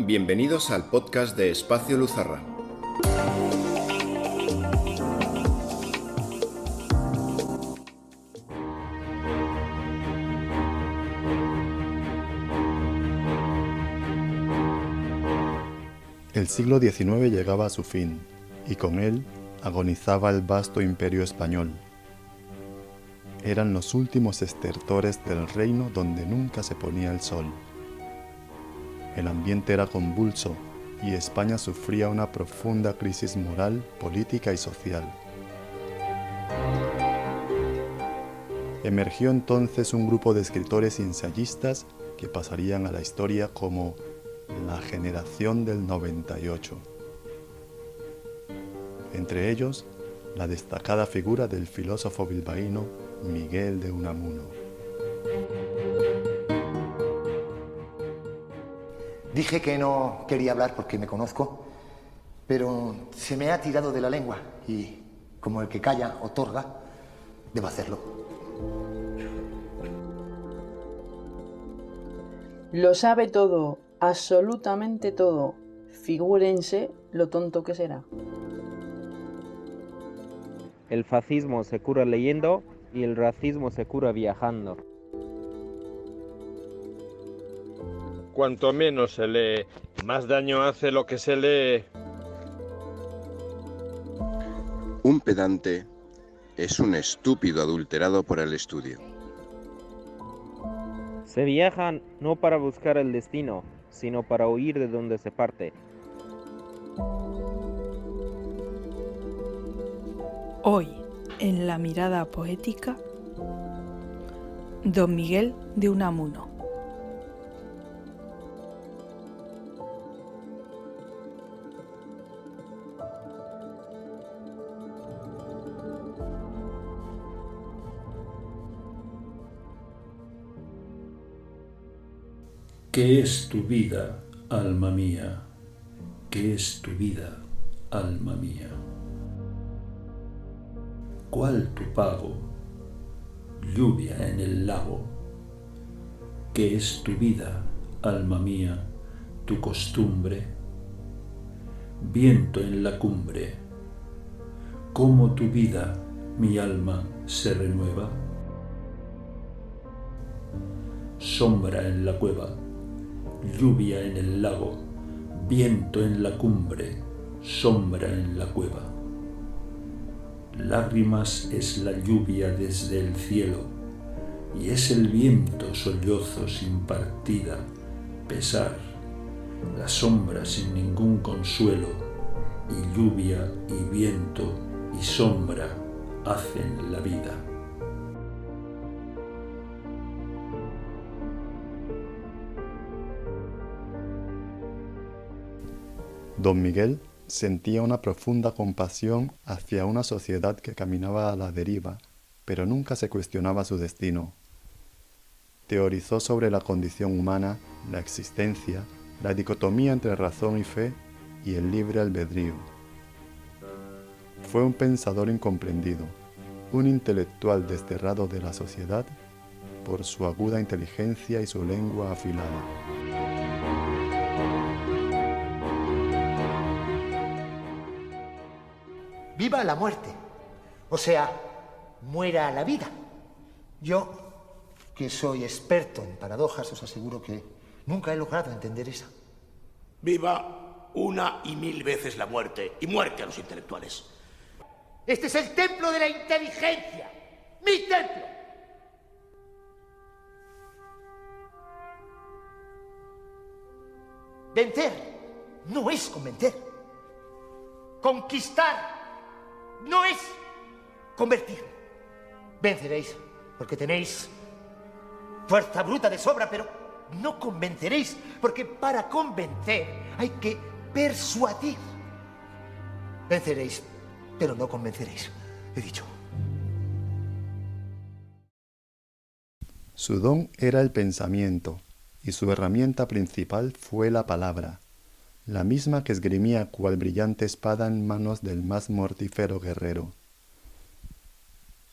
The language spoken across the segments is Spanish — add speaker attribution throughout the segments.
Speaker 1: Bienvenidos al podcast de Espacio Luzarra.
Speaker 2: El siglo XIX llegaba a su fin, y con él agonizaba el vasto imperio español. Eran los últimos estertores del reino donde nunca se ponía el sol. El ambiente era convulso y España sufría una profunda crisis moral, política y social. Emergió entonces un grupo de escritores y ensayistas que pasarían a la historia como la generación del 98. Entre ellos, la destacada figura del filósofo bilbaíno Miguel de Unamuno.
Speaker 3: Dije que no quería hablar porque me conozco, pero se me ha tirado de la lengua y, como el que calla otorga, debo hacerlo.
Speaker 4: Lo sabe todo, absolutamente todo. Figúrense lo tonto que será.
Speaker 5: El fascismo se cura leyendo y el racismo se cura viajando.
Speaker 6: Cuanto menos se lee, más daño hace lo que se lee.
Speaker 7: Un pedante es un estúpido adulterado por el estudio.
Speaker 5: Se viajan no para buscar el destino, sino para huir de donde se parte.
Speaker 8: Hoy, en la mirada poética, Don Miguel de Unamuno.
Speaker 9: ¿Qué es tu vida, alma mía? ¿Qué es tu vida, alma mía? ¿Cuál tu pago? Lluvia en el lago. ¿Qué es tu vida, alma mía? Tu costumbre. Viento en la cumbre. ¿Cómo tu vida, mi alma, se renueva? Sombra en la cueva. Lluvia en el lago, viento en la cumbre, sombra en la cueva. Lágrimas es la lluvia desde el cielo, y es el viento sollozo sin partida, pesar, la sombra sin ningún consuelo, y lluvia y viento y sombra hacen la vida.
Speaker 2: Don Miguel sentía una profunda compasión hacia una sociedad que caminaba a la deriva, pero nunca se cuestionaba su destino. Teorizó sobre la condición humana, la existencia, la dicotomía entre razón y fe y el libre albedrío. Fue un pensador incomprendido, un intelectual desterrado de la sociedad por su aguda inteligencia y su lengua afilada.
Speaker 3: ¡Viva la muerte! O sea, muera la vida. Yo, que soy experto en paradojas, os aseguro que nunca he logrado entender esa.
Speaker 10: Viva una y mil veces la muerte, y muerte a los intelectuales.
Speaker 3: Este es el templo de la inteligencia, mi templo. Vencer no es convencer. Conquistar no es convertir. Venceréis porque tenéis fuerza bruta de sobra, pero no convenceréis porque para convencer hay que persuadir. Venceréis, pero no convenceréis, he dicho.
Speaker 2: Su don era el pensamiento, y su herramienta principal fue la palabra, la misma que esgrimía cual brillante espada en manos del más mortífero guerrero.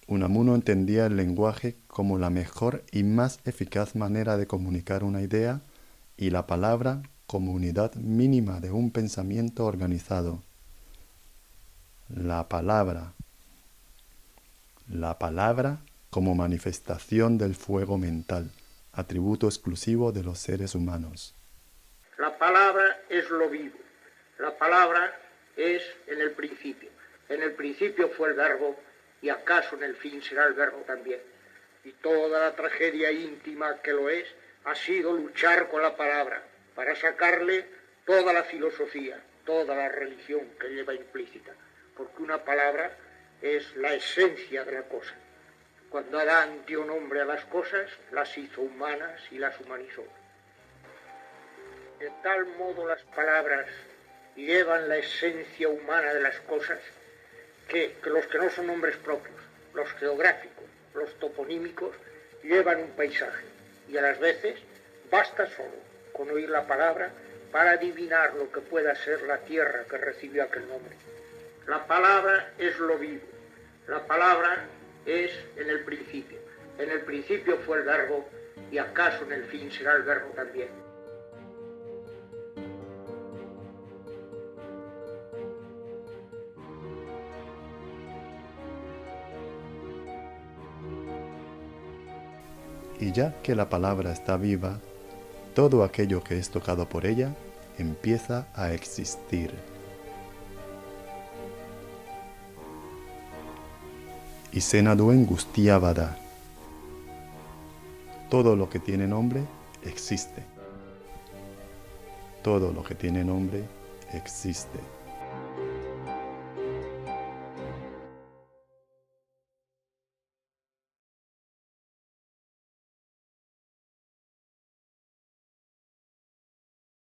Speaker 2: Unamuno entendía el lenguaje como la mejor y más eficaz manera de comunicar una idea y la palabra como unidad mínima de un pensamiento organizado. La palabra como manifestación del fuego mental, atributo exclusivo de los seres humanos.
Speaker 11: La palabra es lo vivo. La palabra es en el principio. En el principio fue el verbo y acaso en el fin será el verbo también. Y toda la tragedia íntima que lo es ha sido luchar con la palabra para sacarle toda la filosofía, toda la religión que lleva implícita. Porque una palabra es la esencia de la cosa. Cuando Adán dio nombre a las cosas, las hizo humanas y las humanizó. De tal modo las palabras llevan la esencia humana de las cosas que los que no son nombres propios, los geográficos, los toponímicos, llevan un paisaje y a las veces basta solo con oír la palabra para adivinar lo que pueda ser la tierra que recibió aquel nombre. La palabra es lo vivo, la palabra es en el principio. En el principio fue el verbo y acaso en el fin será el verbo también.
Speaker 2: Y ya que la palabra está viva, todo aquello que es tocado por ella empieza a existir. Izenaduen guztia bada. Todo lo que tiene nombre existe. Todo lo que tiene nombre existe.